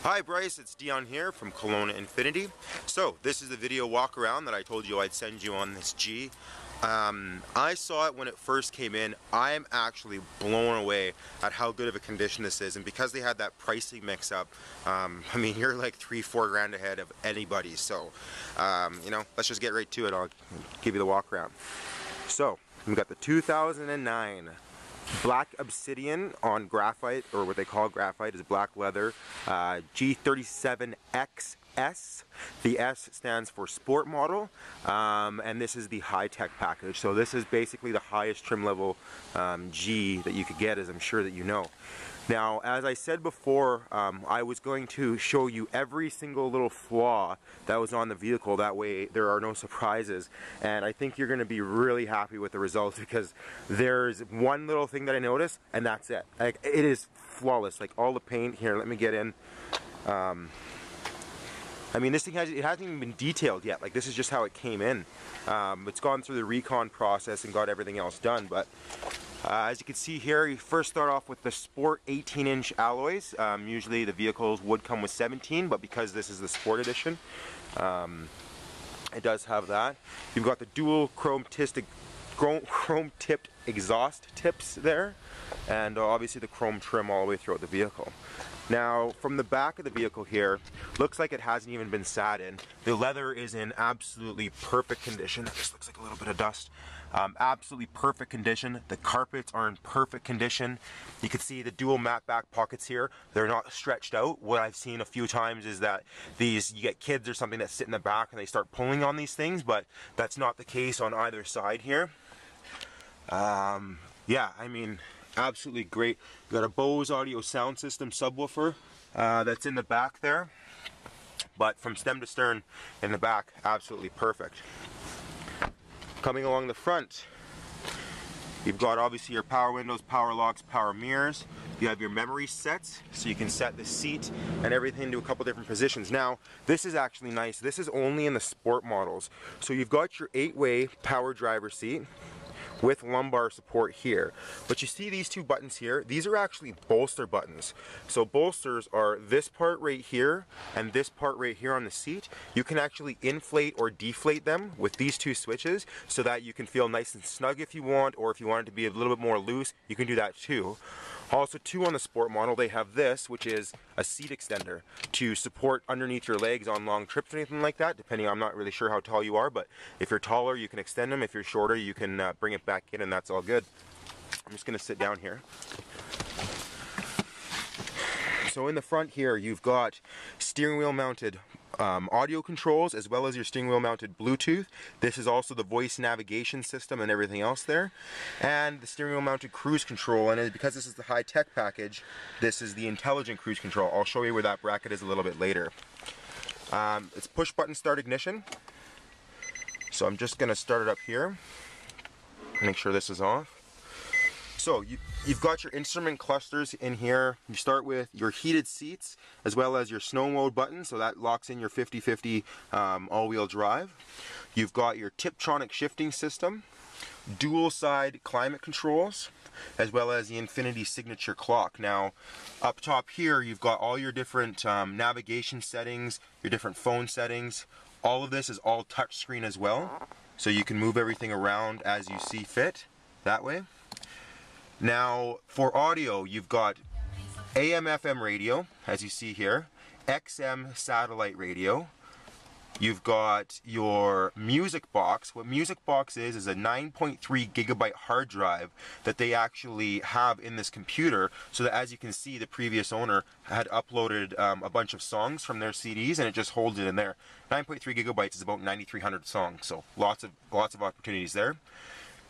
Hi Bryce, it's Dion here from Kelowna Infinity. So this is the video walk around that I told you I'd send you on this G. I saw it when it first came in. I'm actually blown away at how good of a condition this is, and because they had that pricing mix up, I mean, you're like 3-4 grand ahead of anybody. So you know, let's just get right to it. I'll give you the walk around. So we got the 2009 Black Obsidian on graphite, or what they call graphite is black leather, G37XS. The S stands for sport model, and this is the high-tech package. So this is basically the highest trim level G that you could get, as I'm sure that you know. Now, as I said before, I was going to show you every single little flaw that was on the vehicle. That way there are no surprises, and I think you're going to be really happy with the results, because there's one little thing that I noticed, and that's it. Like, it is flawless. Like, all the paint here, let me get in. I mean, this thing hasn't even been detailed yet. Like, this is just how it came in. It's gone through the recon process and got everything else done, but as you can see here, you first start off with the Sport 18-inch alloys. Usually the vehicles would come with 17, but because this is the Sport Edition, it does have that. You've got the dual chrome-tipped exhaust tips there, and obviously the chrome trim all the way throughout the vehicle. Now, from the back of the vehicle here, looks like it hasn't even been sat in. The leather is in absolutely perfect condition. That just looks like a little bit of dust. Absolutely perfect condition. The carpets are in perfect condition. You can see the dual matte back pockets here. They're not stretched out. What I've seen a few times is that you get kids or something that sit in the back and they start pulling on these things, but that's not the case on either side here. Yeah, I mean, absolutely great. You got a Bose audio sound system subwoofer that's in the back there, but from stem to stern in the back, absolutely perfect. Coming along the front, you've got obviously your power windows, power locks, power mirrors. You have your memory sets, so you can set the seat and everything to a couple different positions. Now, this is actually nice. This is only in the sport models. So you've got your 8-way power driver seat with lumbar support here. But you see these two buttons here? These are actually bolster buttons. So bolsters are this part right here and this part right here on the seat. You can actually inflate or deflate them with these two switches so that you can feel nice and snug if you want, or if you want it to be a little bit more loose, you can do that too. Also, too, on the sport model, they have this, which is a seat extender to support underneath your legs on long trips or anything like that, depending, I'm not really sure how tall you are, but if you're taller, you can extend them. If you're shorter, you can bring it back in, and that's all good. I'm just going to sit down here. So in the front here, you've got steering wheel mounted audio controls, as well as your steering wheel mounted Bluetooth. This is also the voice navigation system and everything else there, and the steering wheel mounted cruise control. And because this is the high-tech package, this is the intelligent cruise control. I'll show you where that bracket is a little bit later. It's push button start ignition, so I'm just going to start it up here, make sure this is off. So you've got your instrument clusters in here. You start with your heated seats as well as your snow mode button, so that locks in your 50/50 all-wheel drive. You've got your Tiptronic shifting system, dual side climate controls, as well as the Infinity signature clock. Now, up top here, you've got all your different navigation settings, your different phone settings. All of this is all touchscreen as well, so you can move everything around as you see fit that way. Now, for audio, you've got AM/FM radio, as you see here, XM satellite radio. You've got your music box. What music box is a 9.3 gigabyte hard drive that they actually have in this computer, so that, as you can see, the previous owner had uploaded a bunch of songs from their CDs, and it just holds it in there. 9.3 gigabytes is about 9,300 songs, so lots of opportunities there.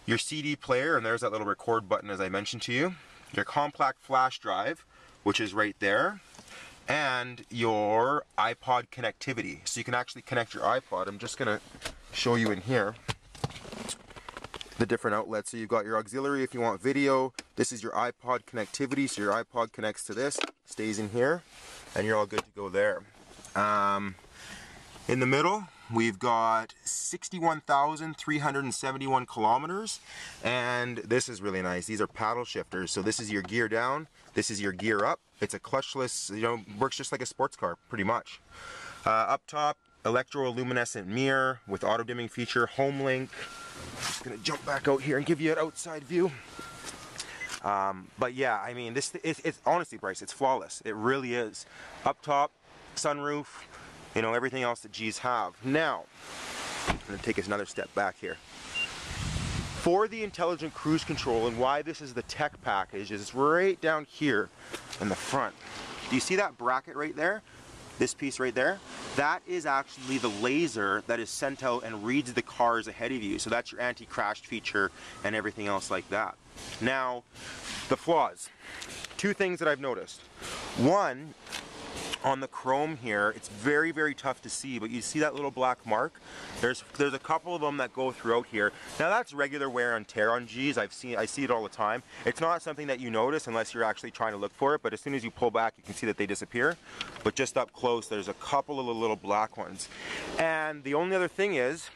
Your CD player, and there's that little record button as I mentioned to you. Your compact flash drive, which is right there. And your iPod connectivity. So you can actually connect your iPod. I'm just going to show you in here the different outlets. So you've got your auxiliary if you want video. This is your iPod connectivity. So your iPod connects to this, stays in here, and you're all good to go there. In the middle, we've got 61,371 kilometers, and this is really nice. These are paddle shifters. So this is your gear down, this is your gear up. It's a clutchless, you know, works just like a sports car, pretty much. Up top, electroluminescent mirror with auto dimming feature, home link. Just gonna jump back out here and give you an outside view. But yeah, I mean, it's honestly, Bryce, it's flawless. It really is. Up top, sunroof, you know, everything else that G's have. Now, I'm gonna take us another step back here. For the intelligent cruise control, and why this is the tech package, is it's right down here in the front. Do you see that bracket right there? This piece right there, that is actually the laser that is sent out and reads the cars ahead of you. So that's your anti-crash feature and everything else like that. Now, the flaws. Two things that I've noticed. One, on the chrome here, it's very, very tough to see, but you see that little black mark? There's a couple of them that go throughout here. Now that's regular wear and tear on G's. I see it all the time. It's not something that you notice unless you're actually trying to look for it, but as soon as you pull back, you can see that they disappear. But just up close, there's a couple of the little black ones. And the only other thing is,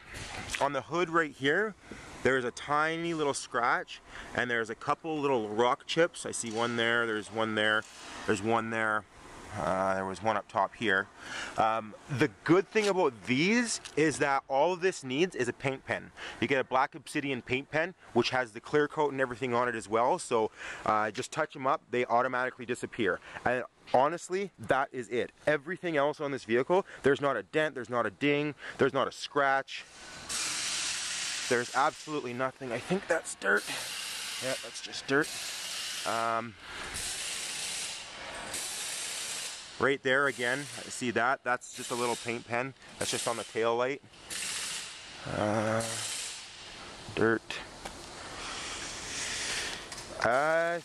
on the hood right here, there's a tiny little scratch, and there's a couple little rock chips. I see one there, there's one there, there's one there. There was one up top here. The good thing about these is that all of this needs is a paint pen. You get a black obsidian paint pen, which has the clear coat and everything on it as well. So just touch them up, they automatically disappear. And honestly, that is it. Everything else on this vehicle, there's not a dent, there's not a ding, there's not a scratch. There's absolutely nothing. I think that's dirt. Yeah, that's just dirt. Right there again, see that? That's just a little paint pen. That's just on the tail light. Dirt. I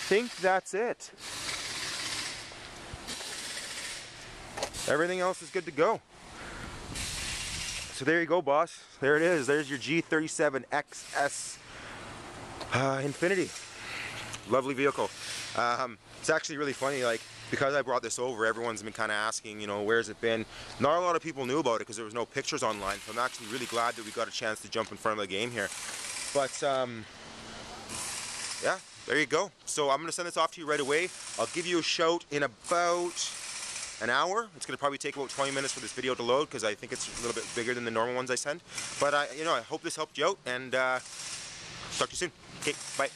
think that's it. Everything else is good to go. So there you go, boss. There it is. There's your G37 XS Infiniti. Lovely vehicle. It's actually really funny, like, because I brought this over, everyone's been kind of asking, you know, where's it been? Not a lot of people knew about it because there was no pictures online, so I'm actually really glad that we got a chance to jump in front of the game here. But, yeah, there you go. So I'm going to send this off to you right away. I'll give you a shout in about an hour. It's going to probably take about 20 minutes for this video to load because I think it's a little bit bigger than the normal ones I send. But, you know, I hope this helped you out, and talk to you soon. Okay, bye.